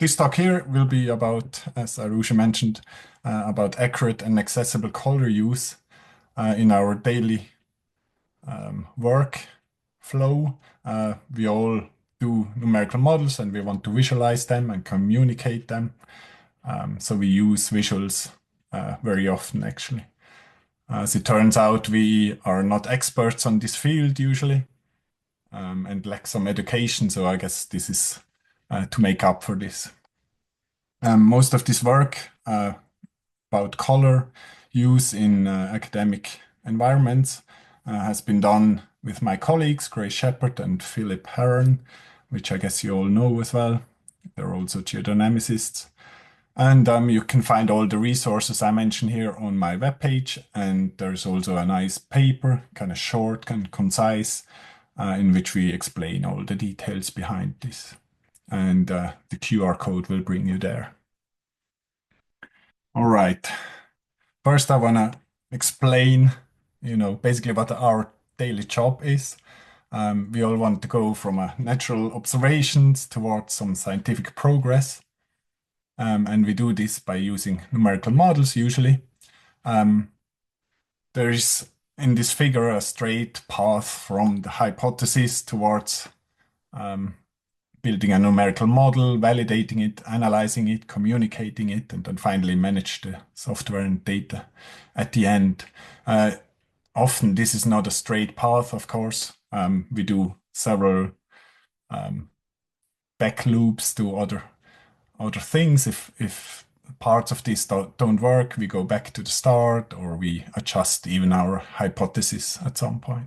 This talk here will be about, as Arusha mentioned, about accurate and accessible color use in our daily work flow. We all do numerical models and we want to visualize them and communicate them. So we use visuals very often, actually. As it turns out, we are not experts on this field usually and lack some education. So I guess this is to make up for this. Most of this work about color use in academic environments has been done with my colleagues, Grace Shepard and Philip Heron, which I guess you all know as well. They're also geodynamicists. And you can find all the resources I mentioned here on my webpage. And there's also a nice paper, kind of short and concise, in which we explain all the details behind this. And the QR code will bring you there. All right. First, I want to explain, basically what our daily job is. We all want to go from natural observations towards some scientific progress. And we do this by using numerical models usually. There is in this figure a straight path from the hypothesis towards building a numerical model, validating it, analyzing it, communicating it, and then finally manage the software and data at the end. Often this is not a straight path, of course. We do several back loops to other things. If parts of this don't work, we go back to the start or we adjust even our hypothesis at some point.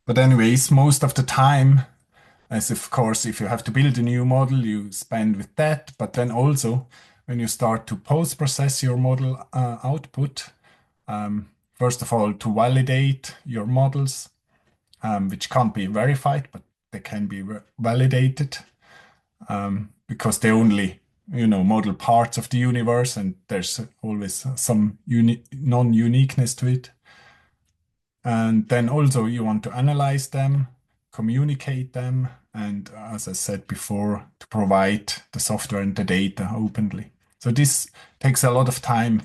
But anyways, most of the time, as of course, if you have to build a new model, you spend with that. But then also, when you start to post-process your model output, first of all, to validate your models, which can't be verified, but they can be validated because they only, model parts of the universe, and there's always some non-uniqueness to it. And then also you want to analyze them, communicate them, and as I said before, to provide the software and the data openly. So this takes a lot of time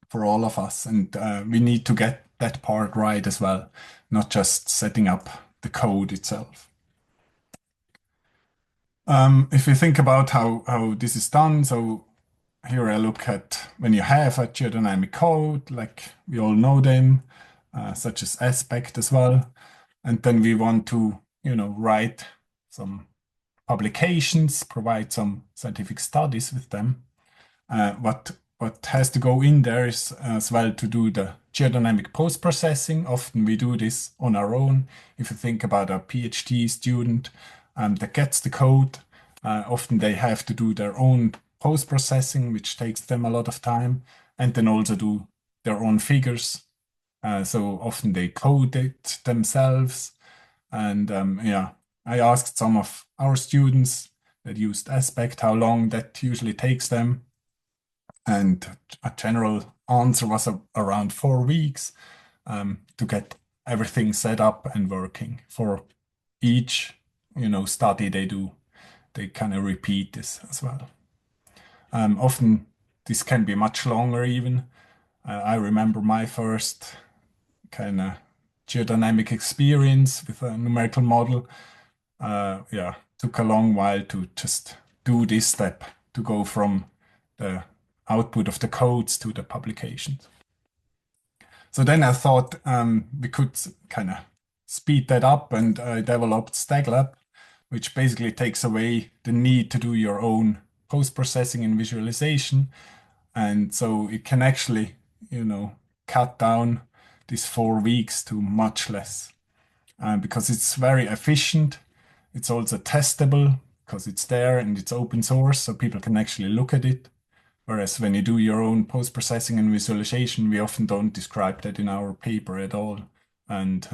for all of us, and we need to get that part right as well, not just setting up the code itself. If we think about how this is done, so here I look at when you have a geodynamic code, like we all know them, such as aspect as well. And then we want to, write some publications, provide some scientific studies with them. What has to go in there is as well to do the geodynamic post-processing. Often we do this on our own. If you think about a PhD student that gets the code, often they have to do their own post-processing, which takes them a lot of time, and then also do their own figures. So often they code it themselves. And I asked some of our students that used Aspect how long that usually takes them. And a general answer was around 4 weeks to get everything set up and working. For each, study they do, they kind of repeat this as well. Often this can be much longer even. I remember my first kind of geodynamic experience with a numerical model. Took a long while to just do this step, to go from the output of the codes to the publications. So then I thought we could kind of speed that up, and I developed StagLab, which basically takes away the need to do your own post-processing and visualization. And so it can actually, cut down these 4 weeks to much less because it's very efficient. It's also testable because it's there and it's open source, so people can actually look at it. Whereas when you do your own post-processing and visualization, we often don't describe that in our paper at all, and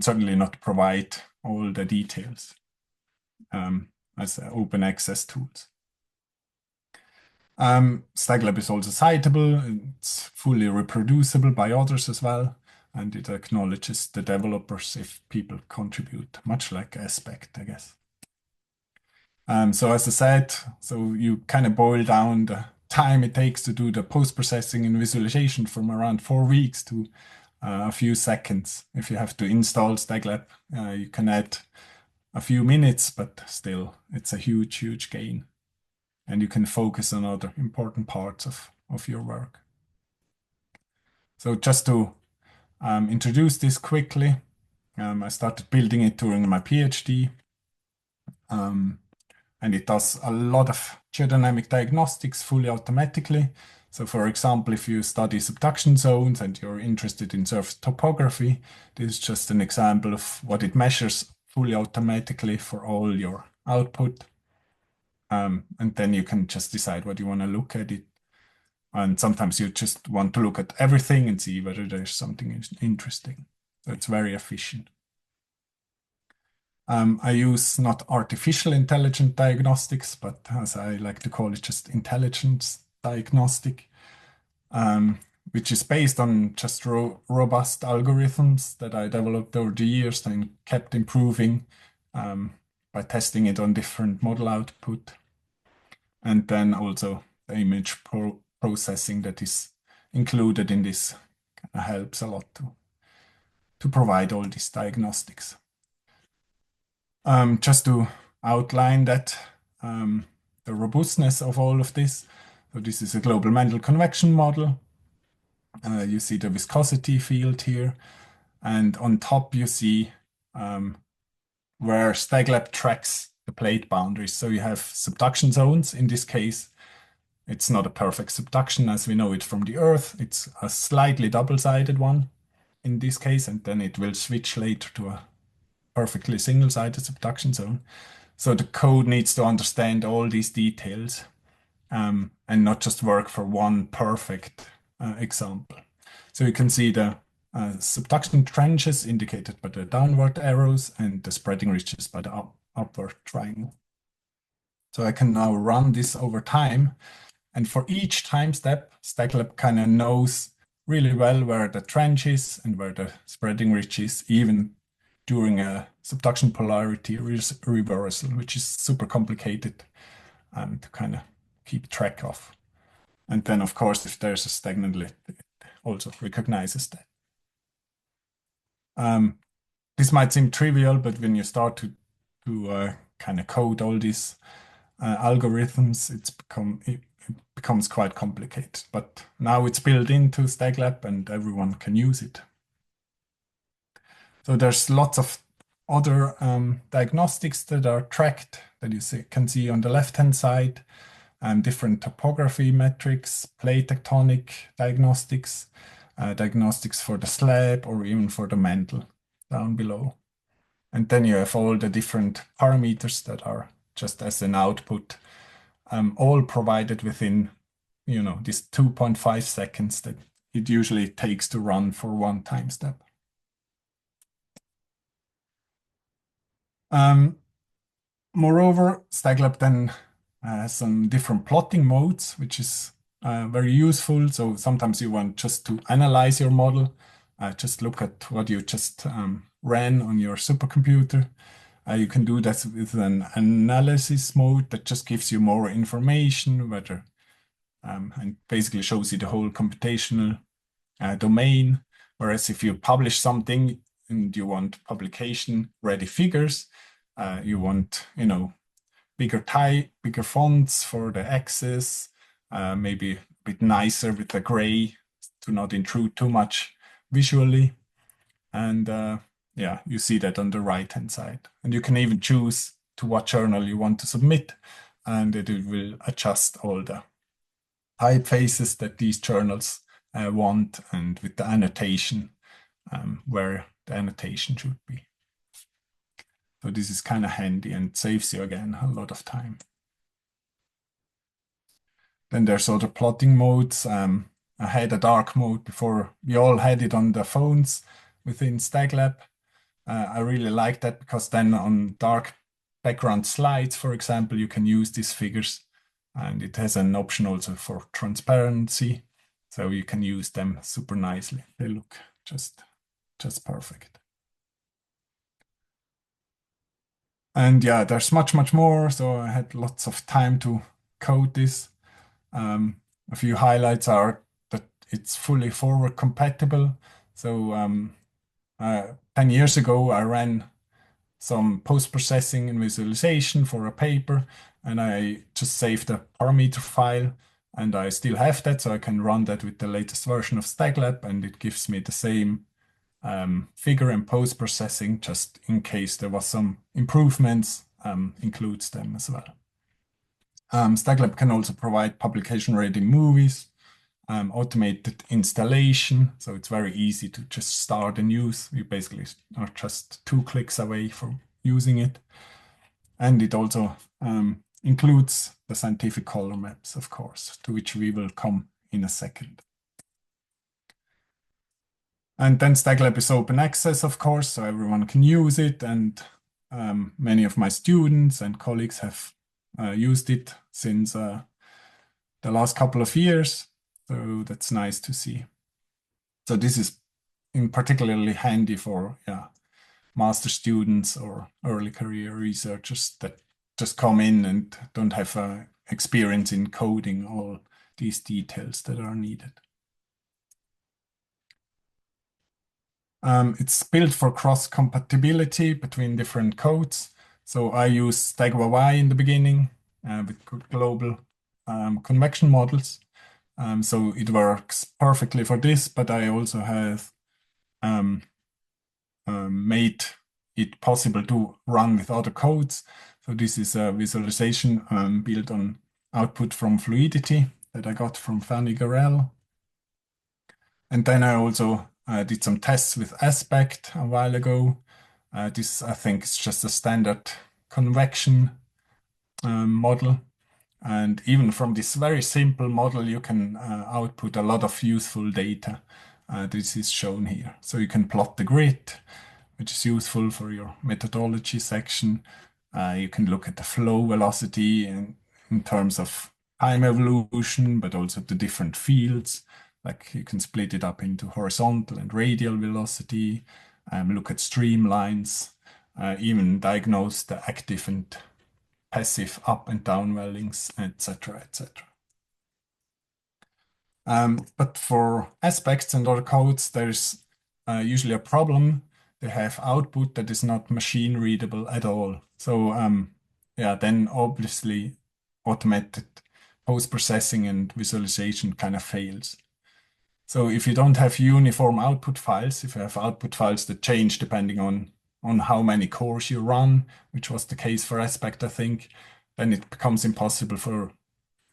certainly not provide all the details as open access tools. StagLab is also citable, it's fully reproducible by others as well, and it acknowledges the developers if people contribute, much like Aspect, I guess. So as I said, so you kind of boil down the time it takes to do the post-processing and visualization from around 4 weeks to a few seconds. If you have to install StagLab, you can add a few minutes, but still, it's a huge, huge gain. And you can focus on other important parts of your work. So just to introduce this quickly, I started building it during my PhD. And it does a lot of geodynamic diagnostics fully automatically. So for example, if you study subduction zones and you're interested in surface topography, this is just an example of what it measures fully automatically for all your output. And then you can just decide what you want to look at it. And sometimes you just want to look at everything and see whether there's something interesting. So it's very efficient. I use not artificial intelligent diagnostics, but as I like to call it, just intelligence diagnostic, which is based on just robust algorithms that I developed over the years and kept improving by testing it on different model output. And then also the image processing that is included in this helps a lot to provide all these diagnostics. Just to outline that, the robustness of all of this. So this is a global Mendel convection model. You see the viscosity field here. And on top, you see where StagLab tracks the plate boundaries. So you have subduction zones. In this case, it's not a perfect subduction as we know it from the Earth. It's a slightly double-sided one in this case, and then it will switch later to a perfectly single-sided subduction zone. So the code needs to understand all these details and not just work for one perfect example. So you can see the subduction trenches indicated by the downward arrows and the spreading ridges by the upward triangle. So I can now run this over time. And for each time step, StagLab kind of knows really well where the trench is and where the spreading ridge is, even during a subduction polarity reversal, which is super complicated to kind of keep track of. And then, of course, if there's a stagnant lid, it also recognizes that. This might seem trivial, but when you start to kind of code all these algorithms, it becomes quite complicated. But now it's built into StagLab and everyone can use it. So there's lots of other diagnostics that are tracked that you can see on the left-hand side, different topography metrics, plate tectonic diagnostics, diagnostics for the slab or even for the mantle down below. And then you have all the different parameters that are just as an output, all provided within, this 2.5 seconds that it usually takes to run for one time step. Moreover, StagLab then has some different plotting modes, which is very useful. So sometimes you want just to analyze your model, just look at what you just ran on your supercomputer. You can do that with an analysis mode that just gives you more information, whether and basically shows you the whole computational domain. Whereas if you publish something and you want publication-ready figures, you want, bigger fonts for the axis, maybe a bit nicer with the gray to not intrude too much visually. And yeah, you see that on the right-hand side. And you can even choose to what journal you want to submit, and it will adjust all the typefaces that these journals want, and with the annotation where the annotation should be. So this is kind of handy and saves you again a lot of time. Then there's other plotting modes. I had a dark mode before. We all had it on the phones within StagLab. I really like that because then on dark background slides, for example, you can use these figures, and it has an option also for transparency. So you can use them super nicely. They look just perfect. And yeah, there's much more. So I had lots of time to code this. Um, a few highlights are that it's fully forward compatible. So 10 years ago, I ran some post-processing and visualization for a paper, and I just saved a parameter file, and I still have that, so I can run that with the latest version of StagLab, and it gives me the same figure and post-processing, just in case there was some improvements, includes them as well. StagLab can also provide publication-ready movies, automated installation, so it's very easy to just start and use. You basically are just 2 clicks away from using it. And it also includes the scientific color maps, of course, to which we will come in a second. And then StagLab is open access, of course, so everyone can use it. And many of my students and colleagues have used it since the last couple of years. So that's nice to see. So this is in particularly handy for master students or early career researchers that just come in and don't have experience in coding all these details that are needed. It's built for cross-compatibility between different codes. So I use StagY in the beginning with global convection models. So it works perfectly for this, but I also have made it possible to run with other codes. So this is a visualization built on output from fluidity that I got from Fanny Garel. And then I also did some tests with aspect a while ago. This, I think, is just a standard convection model. And even from this very simple model, you can output a lot of useful data. This is shown here. So you can plot the grid, which is useful for your methodology section. You can look at the flow velocity in terms of time evolution, but also the different fields. Like you can split it up into horizontal and radial velocity, look at streamlines, even diagnose the active and passive up and down wellings, etc., etc. But for aspects and other codes, there's usually a problem. They have output that is not machine readable at all. So yeah, then obviously automated post-processing and visualization kind of fails. So if you don't have uniform output files, if you have output files that change depending on how many cores you run, which was the case for Aspect, I think, then it becomes impossible for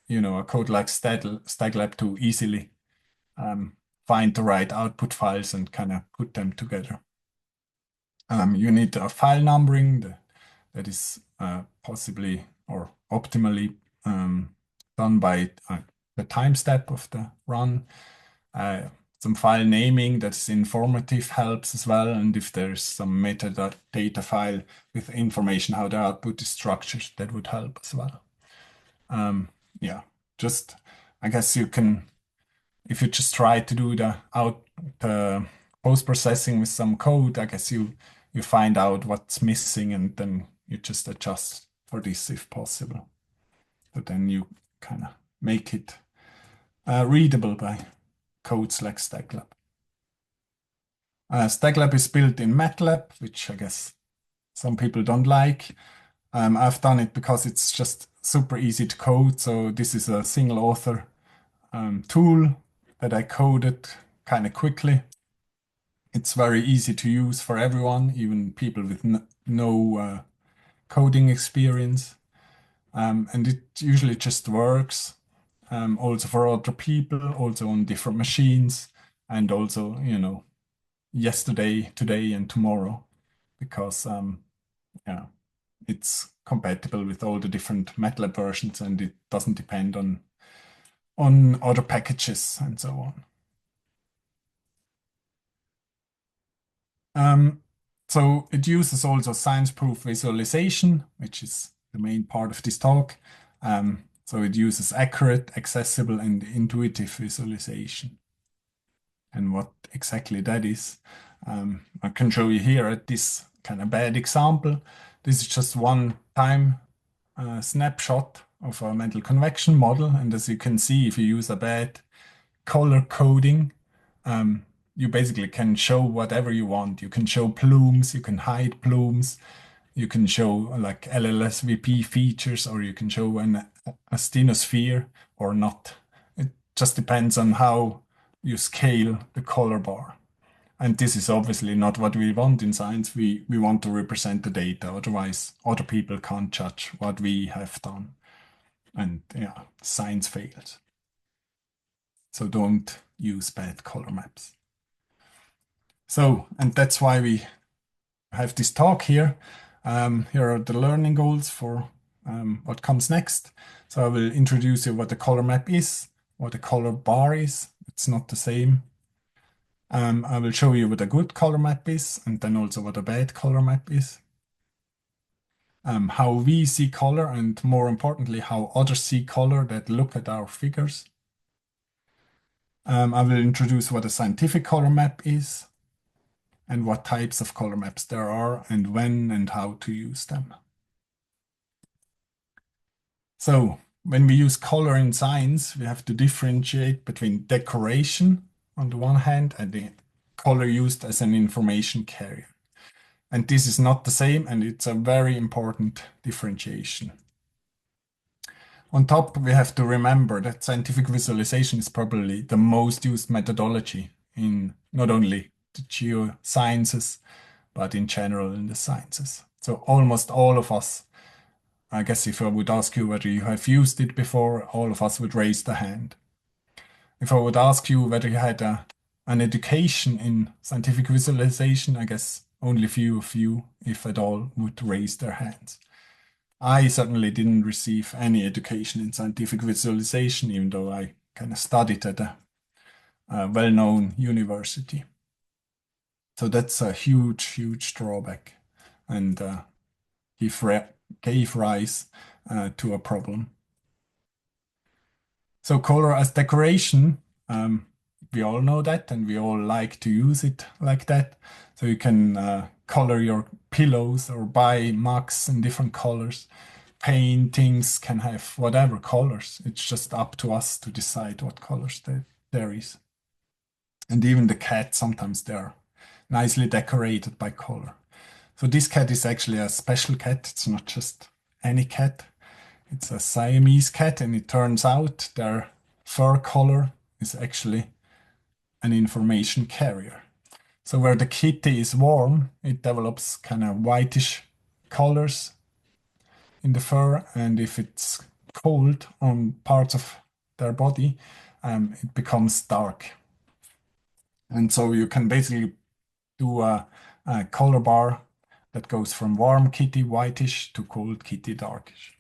a code like StagLab to easily find the right output files and kind of put them together. You need a file numbering that is possibly or optimally done by the time step of the run. Some file naming that's informative helps as well. And if there's some metadata file with information how the output is structured, that would help as well. Yeah, just I guess you can, if you just try to do the post-processing with some code, I guess you find out what's missing and then you just adjust for this if possible. But then you kind of make it readable by codes like StagLab. StagLab is built in MATLAB, which I guess some people don't like. I've done it because it's just super easy to code. So this is a single author tool that I coded kind of quickly. It's very easy to use for everyone, even people with no coding experience. And it usually just works also for other people, also on different machines, and also, yesterday, today, and tomorrow, because yeah, it's compatible with all the different MATLAB versions and it doesn't depend on other packages and so on. So it uses also science-proof visualization, which is the main part of this talk. So it uses accurate, accessible, and intuitive visualization. And what exactly that is, I can show you here at this kind of bad example. This is just one time snapshot of a mental convection model. And as you can see, if you use a bad color coding, you basically can show whatever you want. You can show plumes, you can hide plumes, you can show like LLSVP features, or you can show a stenosphere or not. It just depends on how you scale the color bar. And this is obviously not what we want in science. We want to represent the data, otherwise other people can't judge what we have done. And yeah, science fails. So don't use bad color maps. So, and that's why we have this talk here. Here are the learning goals for what comes next. So I will introduce you what a color map is, what a color bar is. It's not the same. I will show you what a good color map is, and then also what a bad color map is. How we see color, and more importantly, how others see color that look at our figures. I will introduce what a scientific color map is, and what types of color maps there are, and when and how to use them. So, when we use color in science, we have to differentiate between decoration on the one hand and the color used as an information carrier. And this is not the same, and it's a very important differentiation. On top, we have to remember that scientific visualization is probably the most used methodology in not only the geosciences, but in general in the sciences. So almost all of us, I guess if I would ask you whether you have used it before, all of us would raise the hand. If I would ask you whether you had an education in scientific visualization, I guess only few of you, if at all, would raise their hands. I certainly didn't receive any education in scientific visualization, even though I kind of studied at a well-known university. So that's a huge, huge drawback, and gave rise to a problem. So color as decoration, we all know that, and we all like to use it like that. So you can color your pillows or buy mugs in different colors. Paintings can have whatever colors. It's just up to us to decide what colors there is. And even the cat, sometimes they're nicely decorated by color. So this cat is actually a special cat. It's not just any cat. It's a Siamese cat, and it turns out their fur color is actually an information carrier. So where the kitty is warm, it develops kind of whitish colors in the fur, and if it's cold on parts of their body, it becomes dark. And so you can basically do a color bar that goes from warm kitty whitish to cold kitty darkish.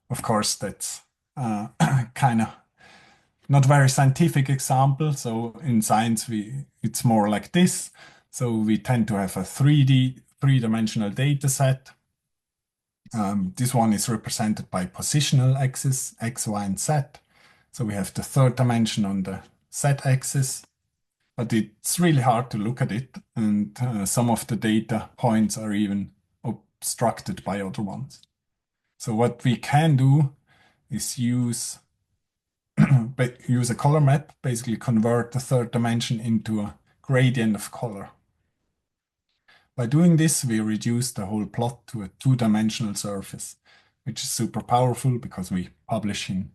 Of course, that's kind of not very scientific example. So in science, it's more like this. So we tend to have a three-dimensional data set. This one is represented by positional axis, x, y, and z. So we have the third dimension on the z-axis, but it's really hard to look at it, and some of the data points are even obstructed by other ones. So what we can do is use a color map, basically convert the third dimension into a gradient of color. By doing this, we reduce the whole plot to a two-dimensional surface, which is super powerful because we publish in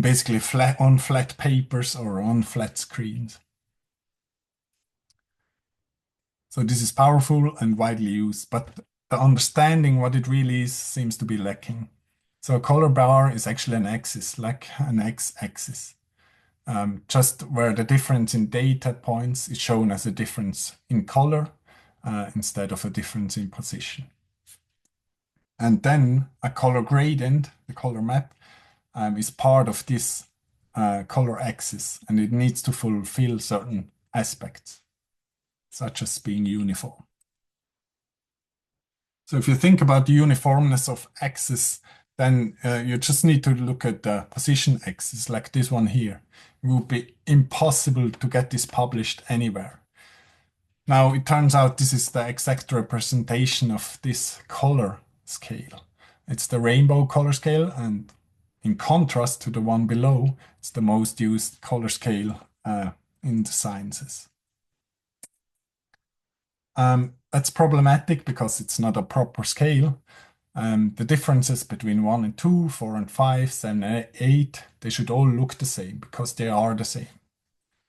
basically on flat papers or on flat screens. So this is powerful and widely used, but the understanding what it really is seems to be lacking. So a color bar is actually an axis, like an x-axis, just where the difference in data points is shown as a difference in color instead of a difference in position. And then a color gradient, the color map, is part of this color axis, and it needs to fulfill certain aspects, such as being uniform. So if you think about the uniformness of axis, then you just need to look at the position axis, like this one here. It would be impossible to get this published anywhere. Now it turns out this is the exact representation of this color scale. It's the rainbow color scale, and in contrast to the one below, it's the most used color scale in the sciences. That's problematic because it's not a proper scale. The differences between 1 and 2, 4 and 5, 7 and 8, they should all look the same because they are the same.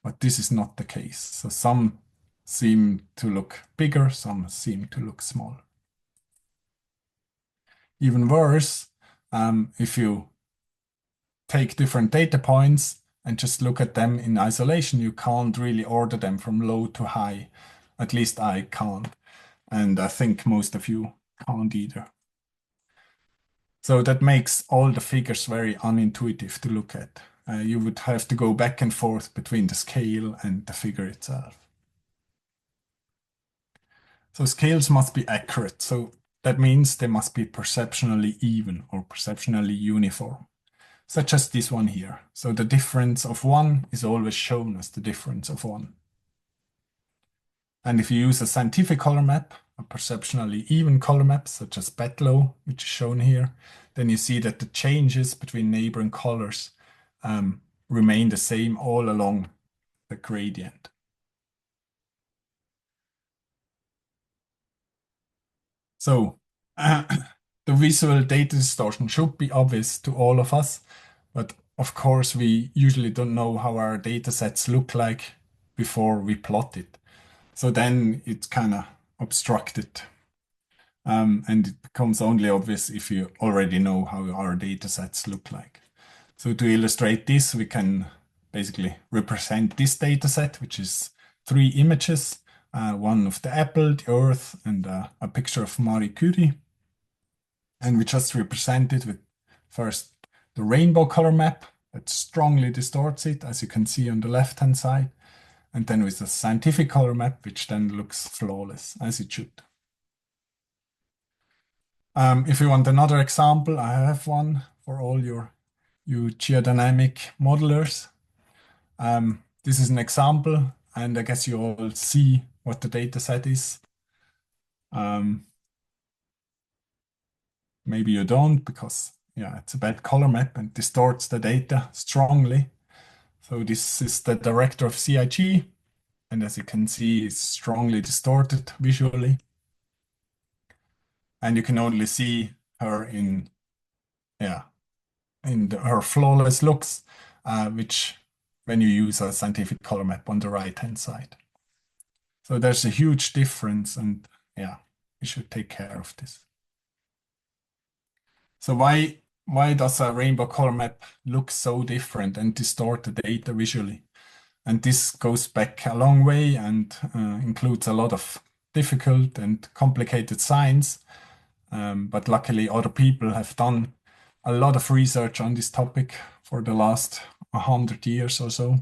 But this is not the case. So some seem to look bigger, some seem to look smaller. Even worse, if you take different data points and just look at them in isolation, you can't really order them from low to high. At least I can't. And I think most of you can't either. So that makes all the figures very unintuitive to look at. You would have to go back and forth between the scale and the figure itself. So scales must be accurate. So that means they must be perceptually even or perceptually uniform, such as this one here. So the difference of 1 is always shown as the difference of 1. And if you use a scientific color map, a perceptually even color map, such as Betlow, which is shown here, then you see that the changes between neighboring colors remain the same all along the gradient. So the visual data distortion should be obvious to all of us, but of course we usually don't know how our data sets look like before we plot it. So then it's kind of obstructed. And it becomes only obvious if you already know how our data sets look like. So to illustrate this, we can basically represent this data set, which is 3 images, one of the apple, the earth, and a picture of Marie Curie. And we just represent it with first the rainbow color map that strongly distorts it, as you can see on the left-hand side. And then with the scientific color map, which then looks flawless, as it should. If you want another example, I have one for all you geodynamic modelers. This is an example, and I guess you all see what the data set is. Maybe you don't, because yeah, it's a bad color map and distorts the data strongly. So this is the director of CIG, and as you can see, it's strongly distorted visually. And you can only see her in, yeah, her flawless looks, which when you use a scientific color map on the right-hand side. So there's a huge difference, and yeah, we should take care of this. So why does a rainbow color map look so different and distort the data visually? And this goes back a long way and includes a lot of difficult and complicated science. But luckily, other people have done a lot of research on this topic for the last 100 years or so.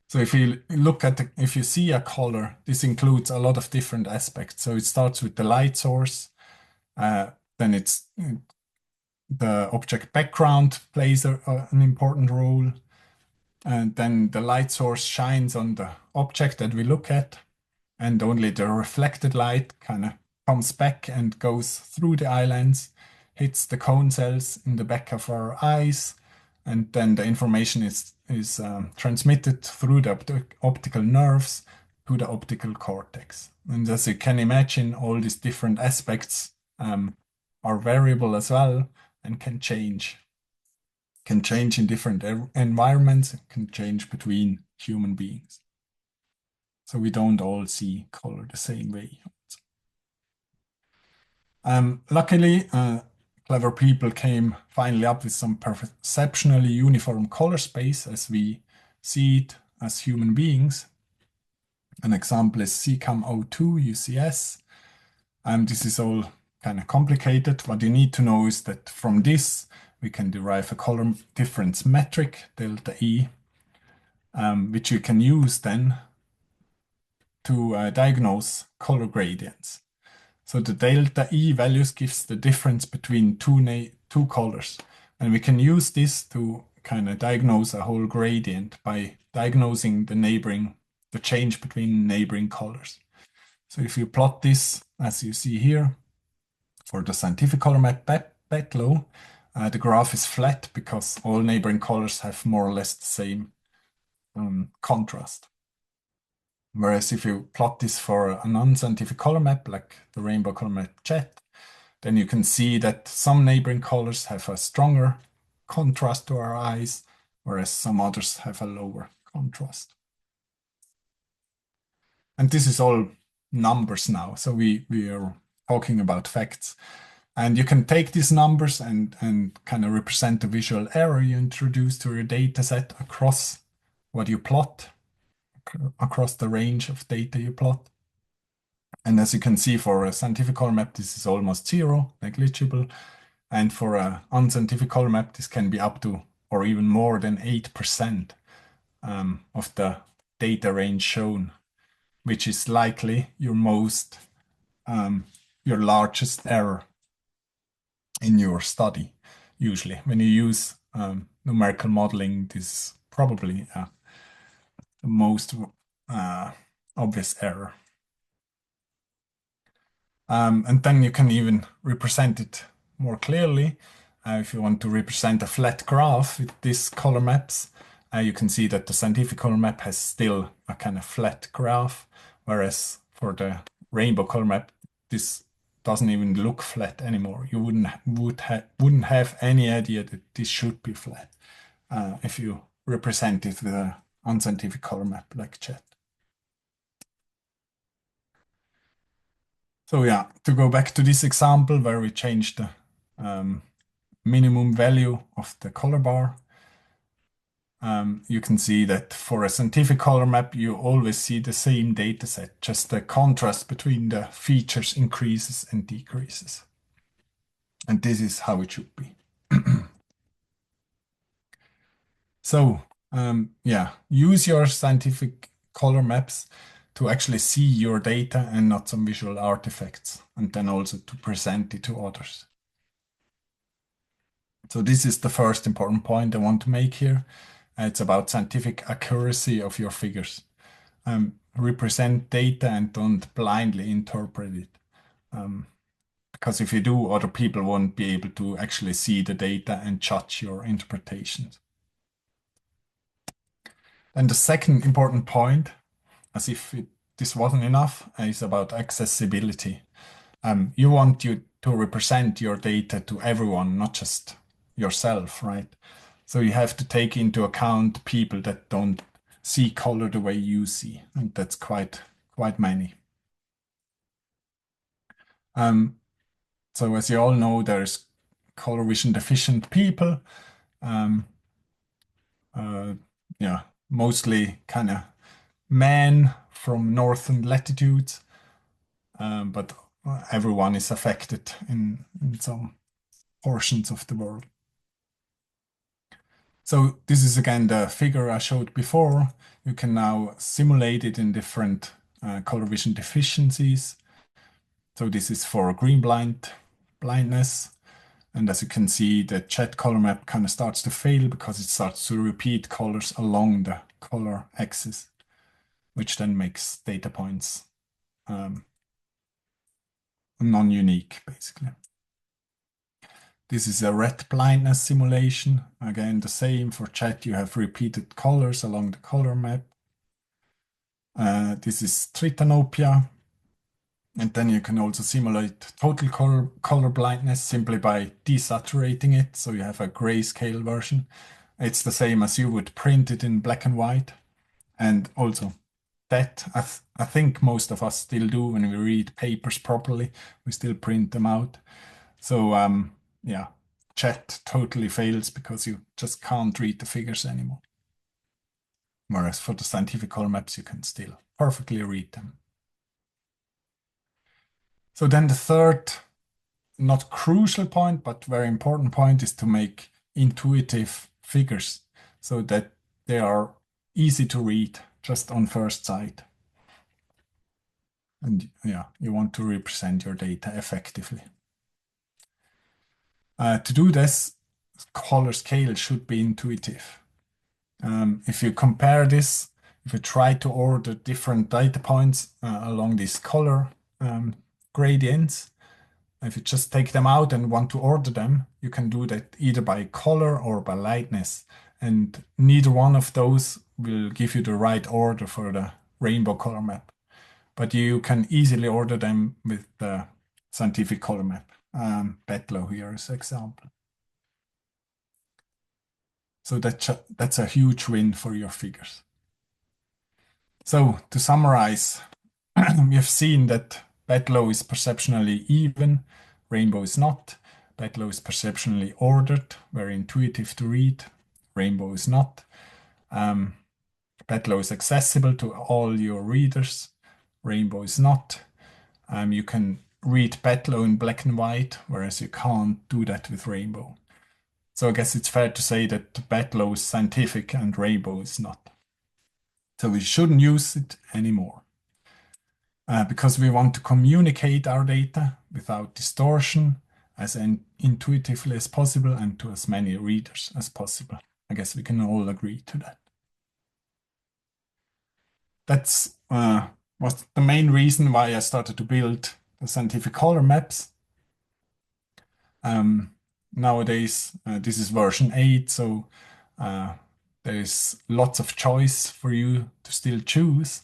So if you look at if you see a color, this includes a lot of different aspects. So it starts with the light source, then it's the object background plays an important role, and then the light source shines on the object that we look at, and only the reflected light kind of comes back and goes through the eye lens, hits the cone cells in the back of our eyes, and then the information is transmitted through the optical nerves to the optical cortex. And as you can imagine, all these different aspects are variable as well and can change in different environments, can change between human beings. So we don't all see color the same way. Luckily, clever people came finally up with some perceptually uniform color space as we see it as human beings. An example is CCAM02 UCS. This is all kind of complicated. What you need to know is that from this, we can derive a color difference metric, delta E, which we can use then to diagnose color gradients. So the delta E values gives the difference between two colors. And we can use this to kind of diagnose a whole gradient by diagnosing the neighboring the change between neighboring colors. So if you plot this, as you see here, for the scientific color map below, the graph is flat because all neighboring colors have more or less the same contrast. Whereas if you plot this for a non-scientific color map, like the rainbow color map jet, then you can see that some neighboring colors have a stronger contrast to our eyes, whereas some others have a lower contrast. And this is all numbers now, so we are talking about facts. And you can take these numbers and kind of represent the visual error you introduce to your data set across what you plot, across the range of data you plot. And as you can see, for a scientific color map, this is almost zero, negligible. And for an unscientific color map, this can be up to, or even more than 8% of the data range shown, which is likely your largest error in your study. Usually, when you use numerical modeling, this is probably the most obvious error. And then you can even represent it more clearly. If you want to represent a flat graph with these color maps, you can see that the scientific color map has still a kind of flat graph, whereas for the rainbow color map, this doesn't even look flat anymore. You wouldn't have any idea that this should be flat if you represent it with an unscientific color map like jet. So yeah, to go back to this example where we changed the minimum value of the color bar, you can see that for a scientific color map, you always see the same data set, just the contrast between the features increases and decreases. And this is how it should be. So yeah, use your scientific color maps to actually see your data and not some visual artifacts, and then also to present it to others. So this is the first important point I want to make here. It's about scientific accuracy of your figures. Represent data and don't blindly interpret it. Because if you do, other people won't be able to actually see the data and judge your interpretations. And the second important point, as if this wasn't enough, is about accessibility. You want to represent your data to everyone, not just yourself, right? So you have to take into account people that don't see color the way you see, and that's quite many. So as you all know, there's color vision deficient people. Yeah, mostly kind of men from northern latitudes, but everyone is affected in some portions of the world. So this is again the figure I showed before. You can now simulate it in different color vision deficiencies. So this is for green blindness. And as you can see, the jet color map kind of starts to fail because it starts to repeat colors along the color axis, which then makes data points non-unique, basically. This is a red blindness simulation. Again, the same for jet, you have repeated colors along the color map. This is tritanopia. And then you can also simulate total color blindness simply by desaturating it. So you have a grayscale version. It's the same as you would print it in black and white. And also that I think most of us still do when we read papers properly. We still print them out. So yeah, jet totally fails because you just can't read the figures anymore. Whereas for the scientific color maps, you can still perfectly read them. So then the third, not crucial point, but very important point is to make intuitive figures so that they are easy to read just on first sight. And yeah, you want to represent your data effectively. To do this, color scale should be intuitive. If you compare this, if you try to order different data points along these color gradients, if you just take them out and want to order them, you can do that either by color or by lightness. And neither one of those will give you the right order for the rainbow color map. But you can easily order them with the scientific color map. Betlow here is an example. So that's a huge win for your figures. So to summarize, we have seen that Betlow is perceptually even, Rainbow is not. Betlow is perceptually ordered, very intuitive to read. Rainbow is not. Betlow is accessible to all your readers. Rainbow is not. You can read Betlow in black and white, whereas you can't do that with Rainbow. So I guess it's fair to say that Betlow is scientific and Rainbow is not. So we shouldn't use it anymore. Because we want to communicate our data without distortion as intuitively as possible and to as many readers as possible. I guess we can all agree to that. That's was the main reason why I started to build the scientific color maps. Nowadays, this is version 8, so there's lots of choice for you to still choose.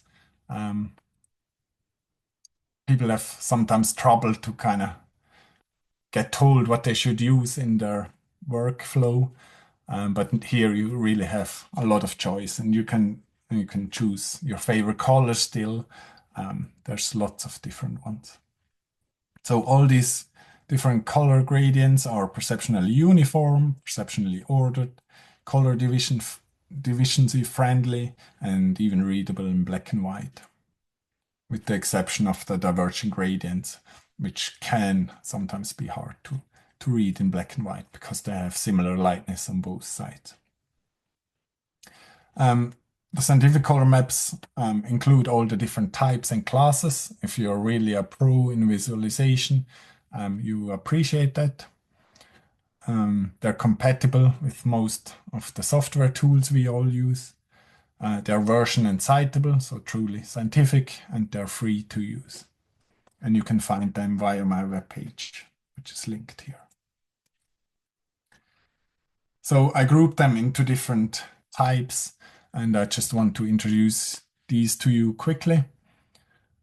People have sometimes trouble to kind of get told what they should use in their workflow. But here you really have a lot of choice, and you can choose your favorite color still. There's lots of different ones. So all these different color gradients are perceptually uniform, perceptually ordered, color division friendly, and even readable in black and white, with the exception of the diverging gradients, which can sometimes be hard to read in black and white because they have similar lightness on both sides. The scientific color maps include all the different types and classes. If you're really a pro in visualization, you appreciate that. They're compatible with most of the software tools we all use. They're version and citable, so truly scientific, and they're free to use. And you can find them via my webpage, which is linked here. So I grouped them into different types, and I just want to introduce these to you quickly.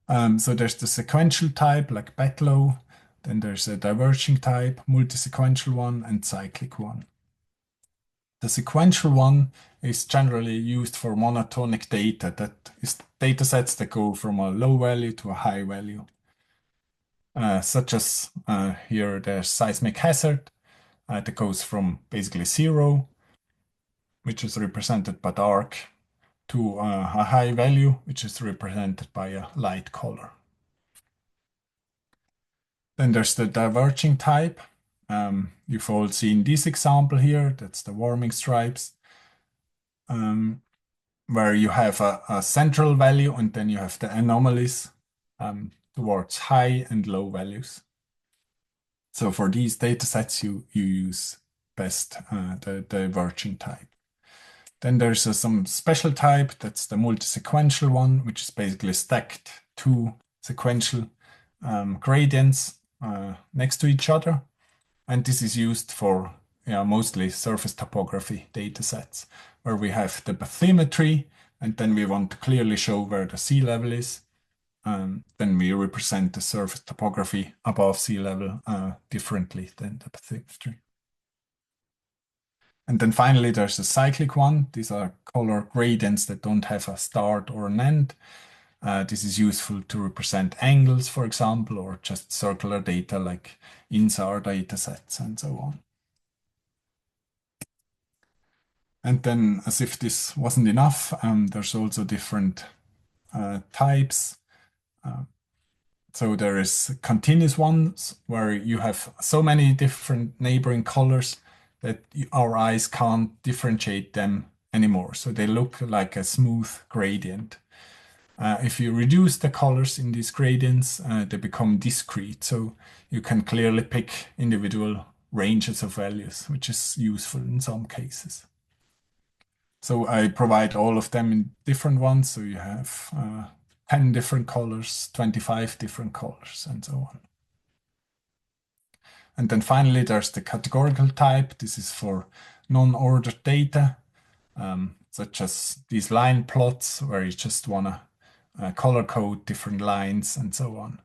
So there's the sequential type, like Betlow. Then there's a diverging type, multi-sequential one, and cyclic one. The sequential one is generally used for monotonic data. That is data sets that go from a low value to a high value. Such as here there's seismic hazard that goes from basically 0, which is represented by dark, to a high value, which is represented by a light color. Then there's the diverging type. You've all seen this example here. That's the warming stripes, where you have a central value and then you have the anomalies towards high and low values. So for these data sets, you use best the diverging type. Then there's some special type, that's the multi-sequential one, which is basically stacked two sequential gradients next to each other. And this is used for mostly surface topography data sets, where we have the bathymetry, and then we want to clearly show where the sea level is. Then we represent the surface topography above sea level differently than the bathymetry. And then finally, there's a cyclic one. These are color gradients that don't have a start or an end. This is useful to represent angles, for example, or just circular data like INSAR data sets and so on. And then, as if this wasn't enough, there's also different types. So there is continuous ones where you have so many different neighboring colors that our eyes can't differentiate them anymore. So they look like a smooth gradient. If you reduce the colors in these gradients, they become discrete. So you can clearly pick individual ranges of values, which is useful in some cases. So I provide all of them in different ones. So you have 10 different colors, 25 different colors, and so on. And then finally, there's the categorical type. This is for non-ordered data, such as these line plots, where you just want to color code different lines and so on.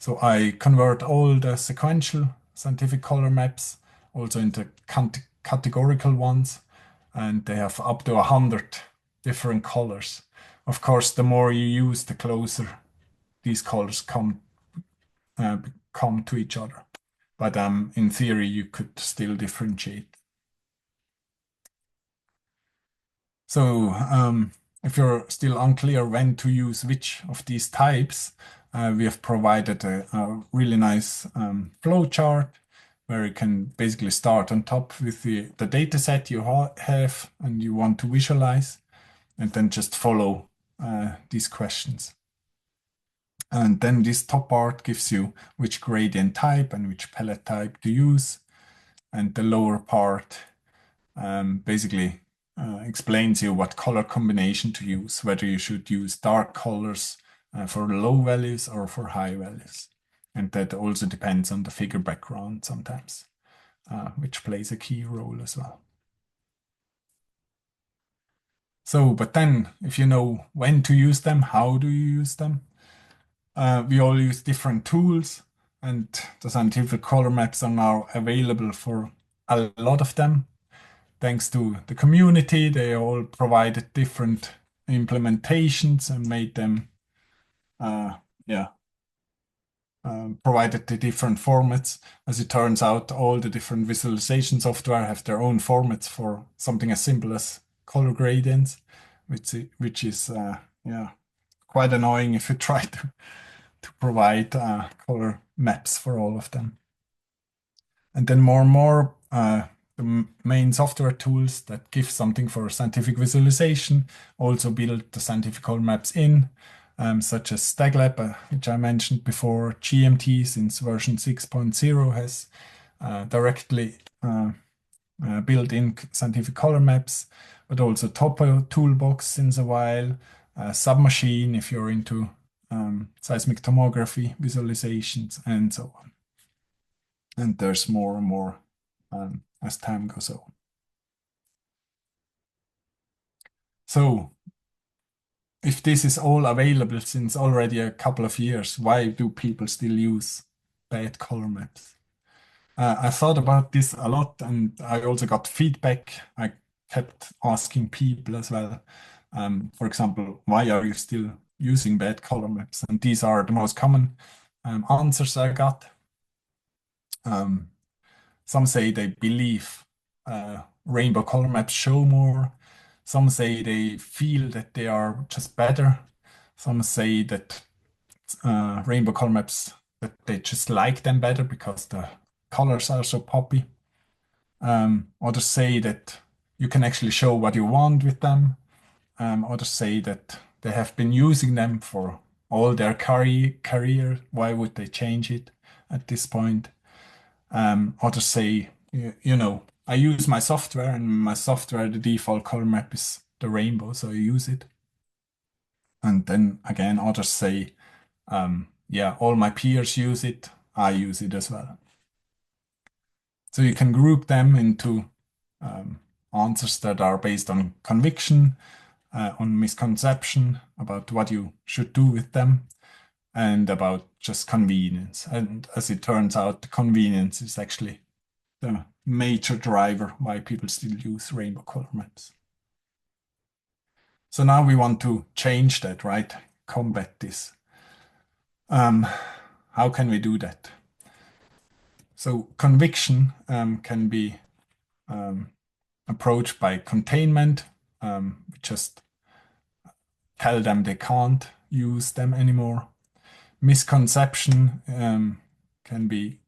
So I convert all the sequential scientific color maps also into categorical ones, and they have up to 100 different colors. Of course, the more you use, the closer these colors come to each other. But in theory, you could still differentiate. So if you're still unclear when to use which of these types, we have provided a really nice flow chart where you can basically start on top with the data set you have and you want to visualize, and then just follow these questions. And then this top part gives you which gradient type and which palette type to use. And the lower part basically explains you what color combination to use, whether you should use dark colors for low values or for high values. And that also depends on the figure background sometimes, which plays a key role as well. So, but then if you know when to use them, how do you use them? We all use different tools, and the scientific color maps are now available for a lot of them. Thanks to the community, they all provided different implementations and made them, provided the different formats. As it turns out, all the different visualization software have their own formats for something as simple as color gradients, which is quite annoying if you try to provide color maps for all of them. And then more and more, the main software tools that give something for scientific visualization also build the scientific color maps in, such as StagLab, which I mentioned before. GMT, since version 6.0, has directly built-in scientific color maps, but also Topo Toolbox since a while, Submachine if you're into seismic tomography visualizations, and so on. And there's more and more as time goes on. So if this is all available since already a couple of years, why do people still use bad color maps? I thought about this a lot, and I also got feedback. I kept asking people as well. For example, why are you still using bad color maps? And these are the most common answers I got. Some say they believe rainbow color maps show more. Some say they feel that they are just better. Some say that rainbow color maps, that they just like them better because the colors are so poppy. Others say that you can actually show what you want with them. Others say that they have been using them for all their career. Why would they change it at this point? Others say, I use my software, and my software, the default color map is the rainbow, so I use it. And then again, others say, all my peers use it, I use it as well. So you can group them into answers that are based on conviction, on misconception about what you should do with them, and about just convenience. And as it turns out, the convenience is actually the major driver why people still use rainbow color maps. So now we want to change that, right? Combat this. How can we do that? So conviction can be approached by containment. We just tell them they can't use them anymore. Misconception can be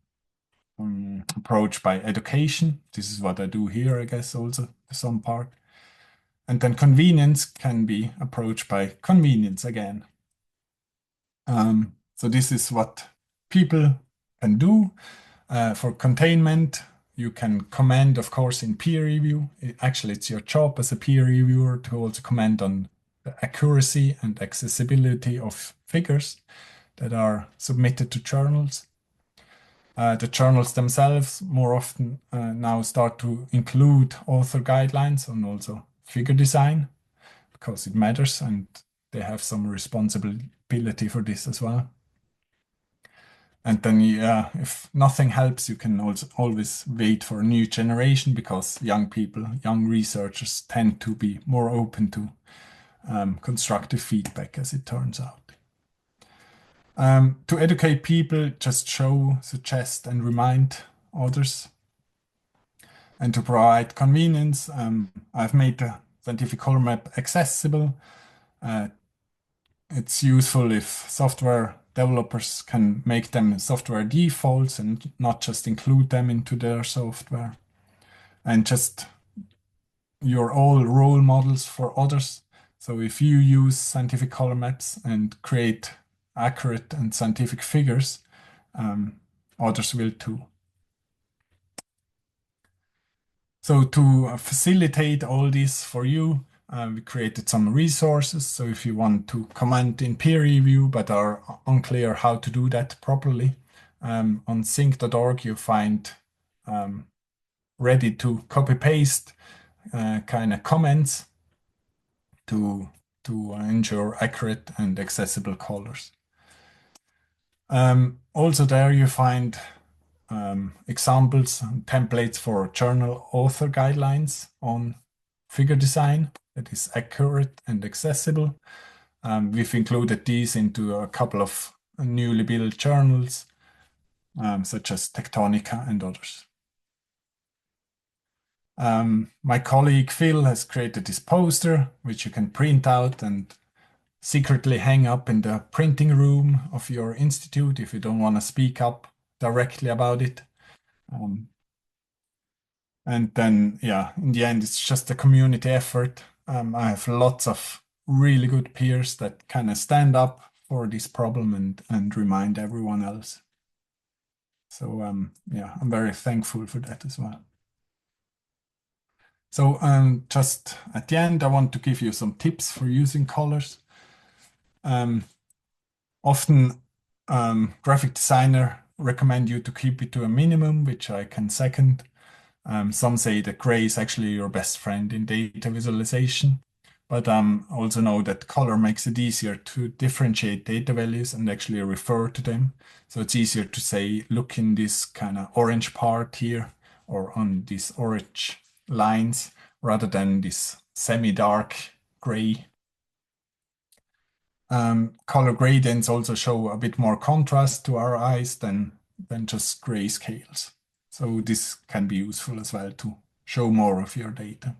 approached by education. This is what I do here, I guess, also to some part. And then convenience can be approached by convenience again. So this is what people can do. For containment, you can comment, of course, in peer review. Actually, it's your job as a peer reviewer to also comment on the accuracy and accessibility of figures that are submitted to journals. The journals themselves more often now start to include author guidelines and also figure design because it matters and they have some responsibility for this as well. And then, yeah, if nothing helps, you can also always wait for a new generation because young people, young researchers tend to be more open to constructive feedback, as it turns out. To educate people, just show, suggest, and remind others. And to provide convenience, I've made the scientific color map accessible. It's useful if software developers can make them software defaults and not just include them into their software. And just you're all role models for others. So if you use scientific color maps and create accurate and scientific figures, others will too. So to facilitate all this for you, we created some resources. So if you want to comment in peer review but are unclear how to do that properly, on sync.org you find ready to copy paste kind of comments to ensure accurate and accessible colors. Also there you find examples and templates for journal author guidelines on figure design that is accurate and accessible. We've included these into a couple of newly built journals, such as Tectonica and others. My colleague Phil has created this poster, which you can print out and secretly hang up in the printing room of your institute if you don't want to speak up directly about it. And then, yeah, in the end, it's just a community effort. I have lots of really good peers that kind of stand up for this problem and remind everyone else. So, yeah, I'm very thankful for that as well. So, just at the end, I want to give you some tips for using colors. Often, graphic designer recommend you to keep it to a minimum, which I can second. Some say that gray is actually your best friend in data visualization, but also know that color makes it easier to differentiate data values and actually refer to them. So it's easier to say, look in this kind of orange part here or on these orange lines rather than this semi-dark gray. Color gradients also show a bit more contrast to our eyes than just grayscales. So this can be useful as well to show more of your data.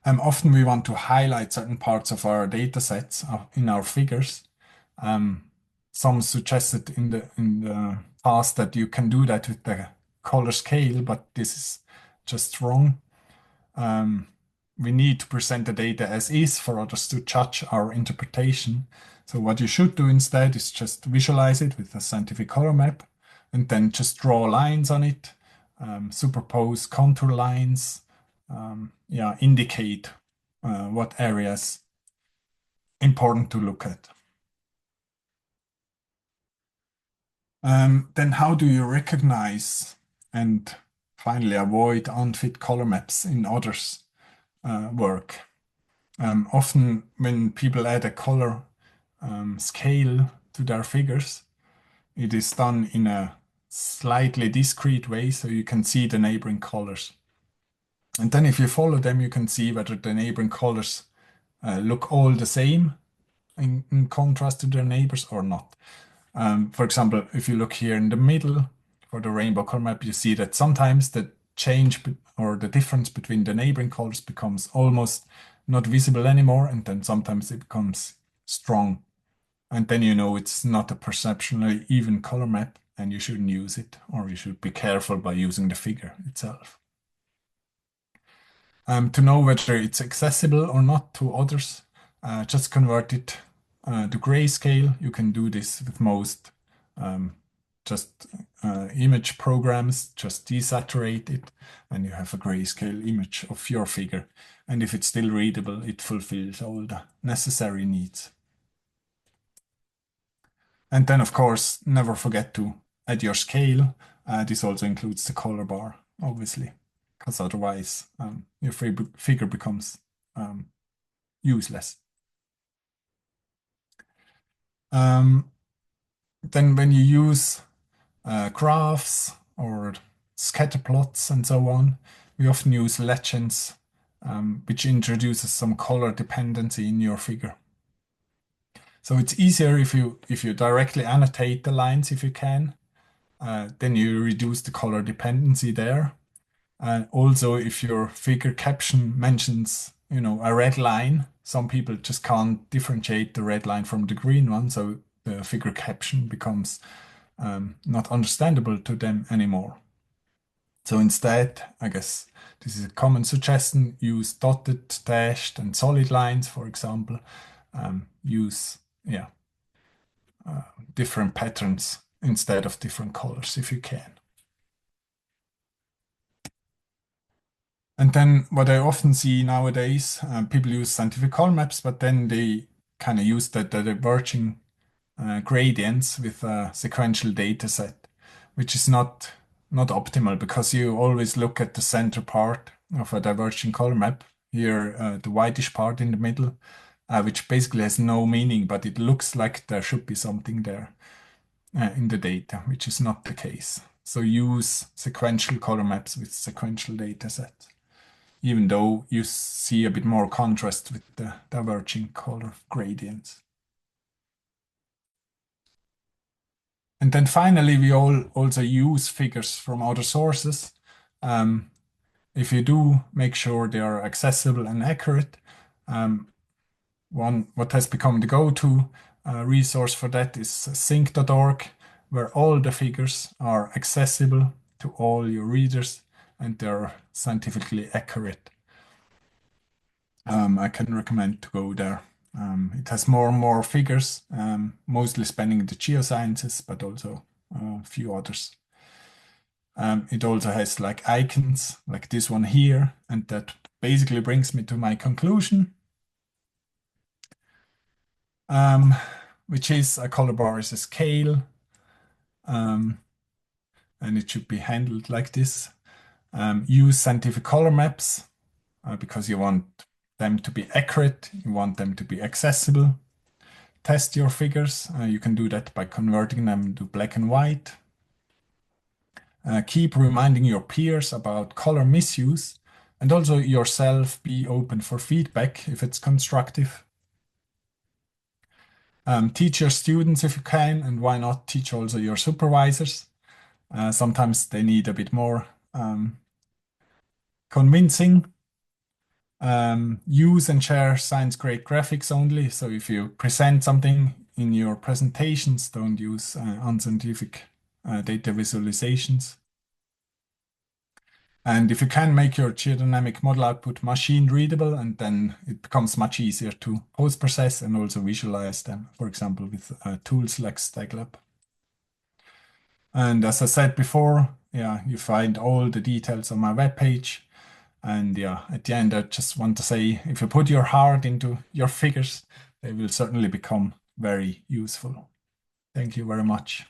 Often we want to highlight certain parts of our data sets in our figures. Some suggested in the past that you can do that with the color scale, but this is just wrong. We need to present the data as is for others to judge our interpretation. So what you should do instead is just visualize it with a scientific color map and then just draw lines on it, superpose contour lines, indicate what areas important to look at. Then how do you recognize and finally avoid unfit color maps in others' work? Often when people add a color scale to their figures, it is done in a slightly discrete way so you can see the neighboring colors. And then if you follow them, you can see whether the neighboring colors look all the same in contrast to their neighbors or not. For example, if you look here in the middle for the rainbow color map, you see that sometimes the change or the difference between the neighboring colors becomes almost not visible anymore, and then sometimes it becomes strong. And then you know it's not a perceptually even color map and you shouldn't use it, or you should be careful by using the figure itself. To know whether it's accessible or not to others, just convert it to grayscale. You can do this with most just image programs, just desaturate it, and you have a grayscale image of your figure. And if it's still readable, it fulfills all the necessary needs. And then, of course, never forget to add your scale. This also includes the color bar, obviously, because otherwise your figure becomes useless. Then when you use graphs or scatter plots and so on, we often use legends, which introduces some color dependency in your figure. So it's easier if you directly annotate the lines if you can. Then you reduce the color dependency there. And also, if your figure caption mentions, a red line, some people just can't differentiate the red line from the green one, so the figure caption becomes not understandable to them anymore. So instead, I guess this is a common suggestion, use dotted, dashed, and solid lines, for example. Use, different patterns instead of different colors if you can. And then what I often see nowadays, people use scientific color maps, but then they kind of use the diverging gradients with a sequential data set, which is not optimal because you always look at the center part of a diverging color map, here the whitish part in the middle, which basically has no meaning, but it looks like there should be something there in the data, which is not the case. So use sequential color maps with sequential data sets, even though you see a bit more contrast with the diverging color gradients. And then finally, we also use figures from other sources. If you do, make sure they are accessible and accurate. What has become the go-to resource for that is sync.org, where all the figures are accessible to all your readers and they're scientifically accurate. I can recommend to go there. It has more and more figures, mostly spanning the geosciences, but also a few others. It also has like icons, like this one here, and that basically brings me to my conclusion, which is a color bar is a scale, and it should be handled like this. Use scientific color maps because you want them to be accurate, you want them to be accessible. Test your figures. You can do that by converting them to black and white. Keep reminding your peers about color misuse, and also yourself be open for feedback if it's constructive. Teach your students if you can, and why not teach also your supervisors. Sometimes they need a bit more convincing. Use and share science-grade graphics only. So if you present something in your presentations, don't use unscientific data visualizations. And if you can, make your geodynamic model output machine readable, and then it becomes much easier to post-process and also visualize them, for example, with tools like StackLab. And as I said before, you find all the details on my webpage. And at the end, I just want to say, if you put your heart into your figures, they will certainly become very useful. Thank you very much.